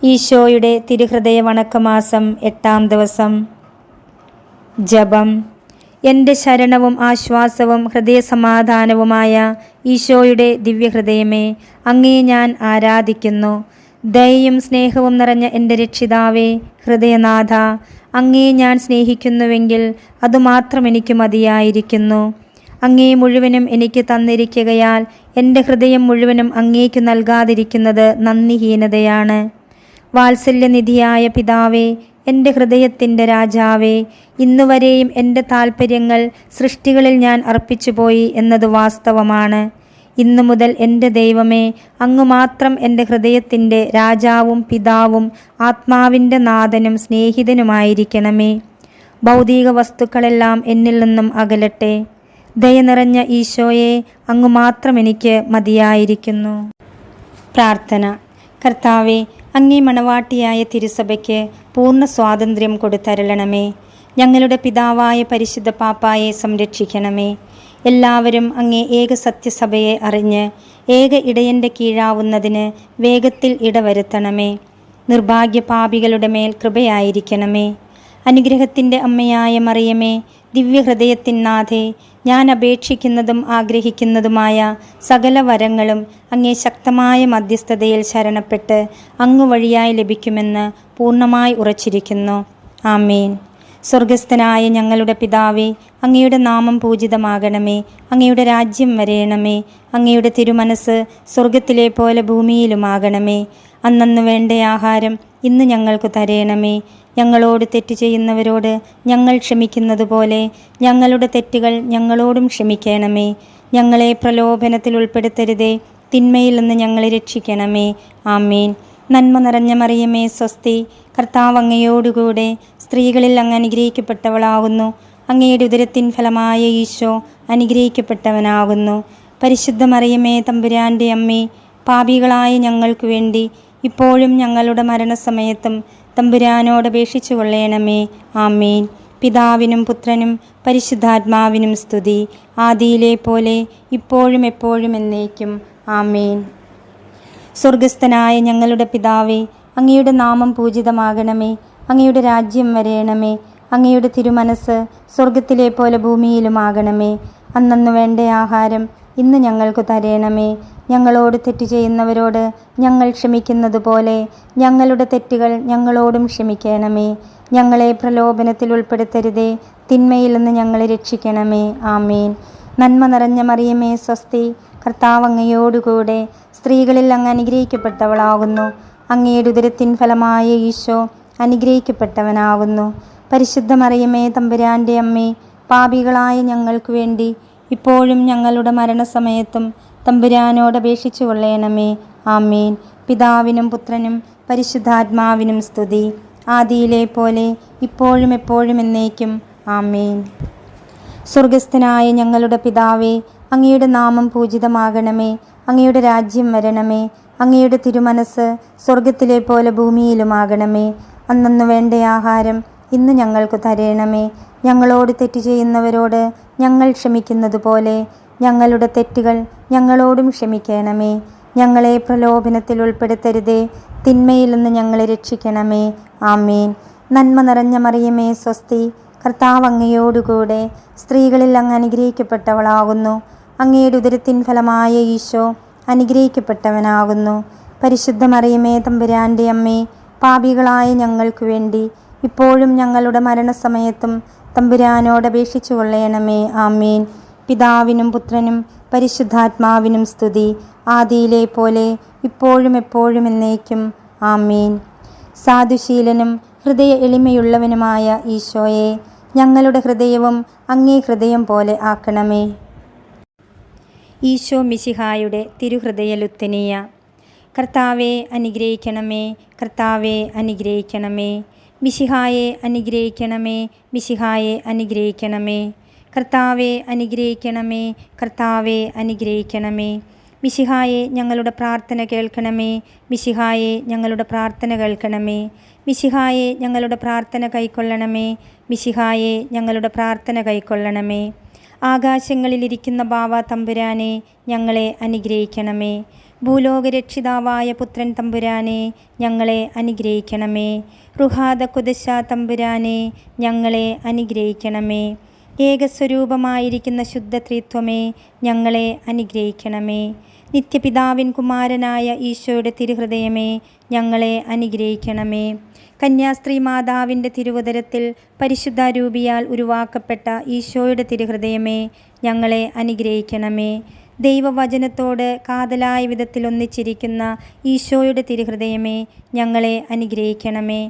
ഈശോയുടെ തിരുഹൃദയ വണക്കമാസം 8-ാം ദിവസം. ജപം. എൻ്റെ ശരണവും ആശ്വാസവും ഹൃദയസമാധാനവുമായ ഈശോയുടെ ദിവ്യഹൃദയമേ, അങ്ങേ ഞാൻ ആരാധിക്കുന്നു. ദയയും സ്നേഹവും നിറഞ്ഞ എൻ്റെ രക്ഷിതാവേ, ഹൃദയനാഥ, അങ്ങേ ഞാൻ സ്നേഹിക്കുന്നുവെങ്കിൽ അതുമാത്രം എനിക്ക് മതിയായിരിക്കുന്നു. അങ്ങേ മുഴുവനും എനിക്ക് തന്നിരിക്കുകയാൽ എൻ്റെ ഹൃദയം മുഴുവനും അങ്ങേക്കു നൽകാതിരിക്കുന്നത് നന്ദിഹീനതയാണ്. വാത്സല്യനിധിയായ പിതാവേ, എൻ്റെ ഹൃദയത്തിൻ്റെ രാജാവേ, ഇന്നുവരെയും എൻ്റെ താൽപ്പര്യങ്ങൾ സൃഷ്ടികളിൽ ഞാൻ അർപ്പിച്ചുപോയി എന്നത് വാസ്തവമാണ്. ഇന്നു മുതൽ എൻ്റെ ദൈവമേ, അങ്ങ് മാത്രം എൻ്റെ ഹൃദയത്തിൻ്റെ രാജാവും പിതാവും ആത്മാവിൻ്റെ നാഥനും സ്നേഹിതനുമായിരിക്കണമേ. ഭൗതിക വസ്തുക്കളെല്ലാം എന്നിൽ നിന്നും അകലട്ടെ. ദയ നിറഞ്ഞ ഈശോയെ, അങ്ങ് മാത്രം എനിക്ക് മതിയായിരിക്കുന്നു. പ്രാർത്ഥന. കർത്താവേ, അങ്ങേ മണവാട്ടിയായ തിരുസഭയ്ക്ക് പൂർണ്ണ സ്വാതന്ത്ര്യം കൊടുത്തരുളണമേ. ഞങ്ങളുടെ പിതാവായ പരിശുദ്ധ പാപ്പായെ സംരക്ഷിക്കണമേ. എല്ലാവരും അങ്ങേ ഏക സത്യസഭയെ അറിഞ്ഞ് ഏക ഇടയൻ്റെ കീഴാവുന്നതിന് വേഗത്തിൽ ഇടവരുത്തണമേ. നിർഭാഗ്യ പാപികളുടെ മേൽ കൃപയായിരിക്കണമേ. അനുഗ്രഹത്തിൻ്റെ അമ്മയായ മറിയമേ, ദിവ്യഹൃദയത്തിൻ നാഥേ, ഞാൻ അപേക്ഷിക്കുന്നതും ആഗ്രഹിക്കുന്നതുമായ സകല വരങ്ങളും അങ്ങേ ശക്തമായ മധ്യസ്ഥതയിൽ ശരണപ്പെട്ട് അങ്ങ് വഴിയായി ലഭിക്കുമെന്ന് പൂർണ്ണമായി ഉറച്ചിരിക്കുന്നു. ആമേൻ. സ്വർഗസ്ഥനായ ഞങ്ങളുടെ പിതാവേ, അങ്ങയുടെ നാമം പൂജിതമാകണമേ. അങ്ങയുടെ രാജ്യം വരേണമേ. അങ്ങയുടെ തിരുമനസ് സ്വർഗത്തിലെ പോലെ ഭൂമിയിലുമാകണമേ. അന്നന്നു വേണ്ട ആഹാരം ഇന്ന് ഞങ്ങൾക്ക് തരേണമേ. ഞങ്ങളോട് തെറ്റ് ചെയ്യുന്നവരോട് ഞങ്ങൾ ക്ഷമിക്കുന്നത് പോലെ ഞങ്ങളുടെ തെറ്റുകൾ ഞങ്ങളോടും ക്ഷമിക്കണമേ. ഞങ്ങളെ പ്രലോഭനത്തിൽ ഉൾപ്പെടുത്തരുതേ, തിന്മയിൽ നിന്ന് ഞങ്ങളെ രക്ഷിക്കണമേ. ആമേൻ. നന്മ നിറഞ്ഞ മറിയമേ, സ്വസ്തി. കർത്താവ് അങ്ങയോടുകൂടെ സ്ത്രീകളിൽ അങ്ങ് അനുഗ്രഹിക്കപ്പെട്ടവളാകുന്നു. അങ്ങയുടെ ഉദരത്തിൻ ഫലമായ ഈശോ അനുഗ്രഹിക്കപ്പെട്ടവനാകുന്നു. പരിശുദ്ധ മറിയമേ, തമ്പുരാൻ്റെ അമ്മേ, പാപികളായ ഞങ്ങൾക്ക് വേണ്ടി ഇപ്പോഴും ഞങ്ങളുടെ മരണസമയത്തും തമ്പുരാനോട് അപേക്ഷിച്ചു കൊള്ളണമേ. ആമേൻ. പിതാവിനും പുത്രനും പരിശുദ്ധാത്മാവിനും സ്തുതി, ആദിയിലെ പോലെ ഇപ്പോഴും എപ്പോഴും എന്നേക്കും. ആമേൻ. സ്വർഗസ്ഥനായ ഞങ്ങളുടെ പിതാവേ, അങ്ങയുടെ നാമം പൂജിതമാകണമേ. അങ്ങയുടെ രാജ്യം വരേണമേ. അങ്ങയുടെ തിരുമനസ് സ്വർഗത്തിലെ പോലെ ഭൂമിയിലുമാകണമേ. അന്നന്നു വേണ്ട ആഹാരം ഇന്ന് ഞങ്ങൾക്ക് തരേണമേ. ഞങ്ങളോട് തെറ്റ് ചെയ്യുന്നവരോട് ഞങ്ങൾ ക്ഷമിക്കുന്നത് പോലെ ഞങ്ങളുടെ തെറ്റുകൾ ഞങ്ങളോടും ക്ഷമിക്കണമേ. ഞങ്ങളെ പ്രലോഭനത്തിൽ ഉൾപ്പെടുത്തരുതേ, തിന്മയിൽ നിന്ന് ഞങ്ങളെ രക്ഷിക്കണമേ. ആമേൻ. നന്മ നിറഞ്ഞ മറിയമേ, സ്വസ്തി. കർത്താവ് അങ്ങയോടുകൂടെ സ്ത്രീകളിൽ അങ്ങ് അനുഗ്രഹിക്കപ്പെട്ടവളാകുന്നു. അങ്ങയുടെ ഉദരത്തിൻ ഫലമായ ഈശോ അനുഗ്രഹിക്കപ്പെട്ടവനാകുന്നു. പരിശുദ്ധ മറിയമേ, തമ്പുരാൻ്റെ അമ്മേ, പാപികളായ ഞങ്ങൾക്ക് വേണ്ടി ഇപ്പോഴും ഞങ്ങളുടെ മരണസമയത്തും തമ്പുരാനോട് അപേക്ഷിച്ചു കൊള്ളണമേ. ആമേൻ. പിതാവിനും പുത്രനും പരിശുദ്ധാത്മാവിനും സ്തുതി, ആദിയിലെ പോലെ ഇപ്പോഴും എപ്പോഴും എന്നേക്കും. ആമേൻ. സ്വർഗസ്ഥനായ ഞങ്ങളുടെ പിതാവേ, അങ്ങയുടെ നാമം പൂജിതമാകണമേ. അങ്ങയുടെ രാജ്യം വരണമേ. അങ്ങയുടെ തിരുമനസ് സ്വർഗത്തിലെ പോലെ ഭൂമിയിലുമാകണമേ. അന്നന്നു വേണ്ട ആഹാരം ഇന്ന് ഞങ്ങൾക്ക് തരേണമേ. ഞങ്ങളോട് തെറ്റ് ചെയ്യുന്നവരോട് ഞങ്ങൾ ക്ഷമിക്കുന്നത് പോലെ ഞങ്ങളുടെ തെറ്റുകൾ ഞങ്ങളോടും ക്ഷമിക്കണമേ. ഞങ്ങളെ പ്രലോഭനത്തിൽ ഉൾപ്പെടുത്തരുതേ, തിന്മയിൽ നിന്ന് ഞങ്ങളെ രക്ഷിക്കണമേ. ആമേൻ. നന്മ നിറഞ്ഞ മറിയമേ, സ്വസ്തി. കർത്താവ് അങ്ങയോടുകൂടെ സ്ത്രീകളിൽ അങ്ങ് അനുഗ്രഹിക്കപ്പെട്ടവളാകുന്നു. അങ്ങയുടെ ഉദരത്തിൻ ഫലമായ ഈശോ അനുഗ്രഹിക്കപ്പെട്ടവനാകുന്നു. പരിശുദ്ധ മറിയമേ, തമ്പുരാൻ്റെ അമ്മേ, പാപികളായ ഞങ്ങൾക്ക് വേണ്ടി ഇപ്പോഴും ഞങ്ങളുടെ മരണസമയത്തും തമ്പുരാനോട് അപേക്ഷിച്ചു കൊള്ളണമേ. ആമേൻ. പിതാവിനും പുത്രനും പരിശുദ്ധാത്മാവിനും സ്തുതി, ആദിയിലെ പോലെ ഇപ്പോഴും എപ്പോഴും എന്നേക്കും. ആമേൻ. സാധുശീലനും ഹൃദയ എളിമയുള്ളവനുമായ ഈശോയെ, ഞങ്ങളുടെ ഹൃദയവും അങ്ങേ ഹൃദയം പോലെ ആക്കണമേ. ഈശോ മിശിഹായുടെ തിരുഹൃദയ ലുത്തനിയ. കർത്താവെ അനുഗ്രഹിക്കണമേ. കർത്താവെ അനുഗ്രഹിക്കണമേ. മിശിഹായെ അനുഗ്രഹിക്കണമേ. മിശിഹായെ അനുഗ്രഹിക്കണമേ. കർത്താവെ അനുഗ്രഹിക്കണമേ. കർത്താവെ അനുഗ്രഹിക്കണമേ. മിശിഹായെ ഞങ്ങളുടെ പ്രാർത്ഥന കേൾക്കണമേ. മിശിഹായെ ഞങ്ങളുടെ പ്രാർത്ഥന കേൾക്കണമേ. മിശിഹായെ ഞങ്ങളുടെ പ്രാർത്ഥന കൈക്കൊള്ളണമേ. മിശിഹായെ ഞങ്ങളുടെ പ്രാർത്ഥന കൈക്കൊള്ളണമേ. ആകാശങ്ങളിലിരിക്കുന്ന ബാവ തമ്പുരാനെ, ഞങ്ങളെ അനുഗ്രഹിക്കണമേ. ഭൂലോകരക്ഷിതാവായ പുത്രൻ തമ്പുരാനെ, ഞങ്ങളെ അനുഗ്രഹിക്കണമേ. റുഹാദ കുദശ തമ്പുരാനെ, ഞങ്ങളെ അനുഗ്രഹിക്കണമേ. ഏകസ്വരൂപമായിരിക്കുന്ന ശുദ്ധ ത്രിത്വമേ, ഞങ്ങളെ അനുഗ്രഹിക്കണമേ. നിത്യപിതാവിൻ കുമാരനായ ഈശോയുടെ തിരുഹൃദയമേ, ഞങ്ങളെ അനുഗ്രഹിക്കണമേ. കന്യാസ്ത്രീ മാതാവിൻ്റെ തിരുവുദരത്തിൽ പരിശുദ്ധാരൂപിയാൽ ഉരുവാക്കപ്പെട്ട ഈശോയുടെ തിരുഹൃദയമേ, ഞങ്ങളെ അനുഗ്രഹിക്കണമേ. ദൈവവചനത്തോട് കാതലായ വിധത്തിൽ ഒന്നിച്ചിരിക്കുന്ന ഈശോയുടെ തിരുഹൃദയമേ, ഞങ്ങളെ അനുഗ്രഹിക്കണമേ.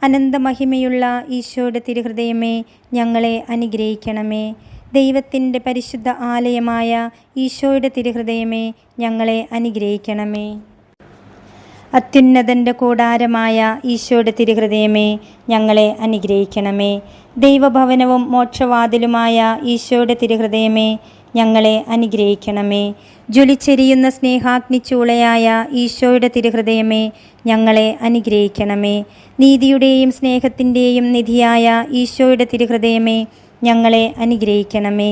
അനന്തമഹിമയുള്ള ഈശോയുടെ തിരുഹൃദയമേ, ഞങ്ങളെ അനുഗ്രഹിക്കണമേ. ദൈവത്തിൻ്റെ പരിശുദ്ധ ആലയമായ ഈശോയുടെ തിരുഹൃദയമേ, ഞങ്ങളെ അനുഗ്രഹിക്കണമേ. അത്യുന്നതൻ്റെ കൂടാരമായ ഈശോയുടെ തിരുഹൃദയമേ, ഞങ്ങളെ അനുഗ്രഹിക്കണമേ. ദൈവഭവനവും മോക്ഷവാതിലുമായ ഈശോയുടെ തിരുഹൃദയമേ, ഞങ്ങളെ അനുഗ്രഹിക്കണമേ. ജ്വലിച്ചെരിയുന്ന സ്നേഹാഗ്നിച്ചൂളയായ ഈശോയുടെ തിരുഹൃദയമേ, ഞങ്ങളെ അനുഗ്രഹിക്കണമേ. നീതിയുടെയും സ്നേഹത്തിൻ്റെയും നിധിയായ ഈശോയുടെ തിരുഹൃദയമേ, ഞങ്ങളെ അനുഗ്രഹിക്കണമേ.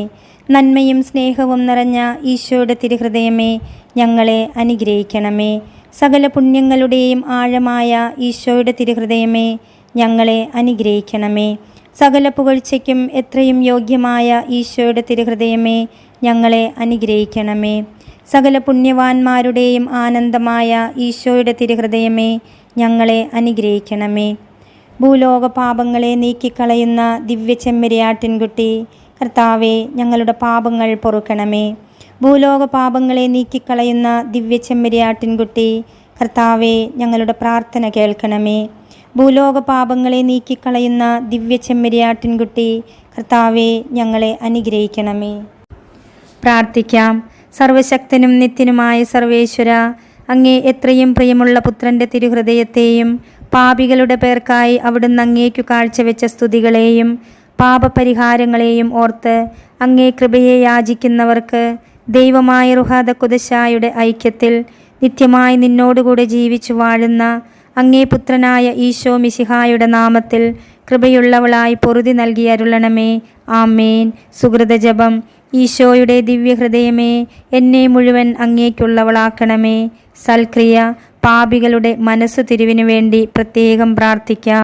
നന്മയും സ്നേഹവും നിറഞ്ഞ ഈശോയുടെ തിരുഹൃദയമേ, ഞങ്ങളെ അനുഗ്രഹിക്കണമേ. സകല പുണ്യങ്ങളുടെയും ആഴമായ ഈശോയുടെ തിരുഹൃദയമേ, ഞങ്ങളെ അനുഗ്രഹിക്കണമേ. സകല പുകഴ്ചയ്ക്കും എത്രയും യോഗ്യമായ ഈശോയുടെ തിരുഹൃദയമേ, ഞങ്ങളെ അനുഗ്രഹിക്കണമേ. സകല പുണ്യവാന്മാരുടെയും ആനന്ദമായ ഈശോയുടെ തിരുഹൃദയമേ, ഞങ്ങളെ അനുഗ്രഹിക്കണമേ. ഭൂലോക പാപങ്ങളെ നീക്കിക്കളയുന്ന ദിവ്യ ചെമ്മരിയാട്ടിൻകുട്ടി, കർത്താവെ, ഞങ്ങളുടെ പാപങ്ങൾ പൊറുക്കണമേ. ഭൂലോക പാപങ്ങളെ നീക്കിക്കളയുന്ന ദിവ്യ ചെമ്മരിയാട്ടിൻകുട്ടി, കർത്താവെ, ഞങ്ങളുടെ പ്രാർത്ഥന കേൾക്കണമേ. ഭൂലോക പാപങ്ങളെ നീക്കിക്കളയുന്ന ദിവ്യ ചെമ്മരിയാട്ടിൻകുട്ടി, കർത്താവെ, ഞങ്ങളെ അനുഗ്രഹിക്കണമേ. പ്രാർത്ഥിക്കാം. സർവശക്തനും നിത്യനുമായ സർവേശ്വര, അങ്ങേ എത്രയും പ്രിയമുള്ള പുത്രൻ്റെ തിരുഹൃദയത്തെയും പാപികളുടെ പേർക്കായി അവിടുന്ന് അങ്ങേക്കു കാഴ്ചവെച്ച സ്തുതികളെയും പാപപരിഹാരങ്ങളെയും ഓർത്ത് അങ്ങേ കൃപയെ യാചിക്കുന്നവർക്ക് ദൈവമായ റുഹാദ കുദശായുടെ ഐക്യത്തിൽ നിത്യമായി നിന്നോടുകൂടെ ജീവിച്ചു വാഴുന്ന അങ്ങേ പുത്രനായ ഈശോ മിശിഹായുടെ നാമത്തിൽ കൃപയുള്ളവളായി പൊറുതി നൽകി അരുളണമേ. ആമേൻ. സുകൃതജപം. ഈശോയുടെ ദിവ്യഹൃദയമേ, എന്നെ മുഴുവൻ അങ്ങേക്കുള്ളവളാക്കണമേ. സൽക്രിയ. പാപികളുടെ മനസ്സു തിരിവിനു വേണ്ടി പ്രത്യേകം പ്രാർത്ഥിക്കാം.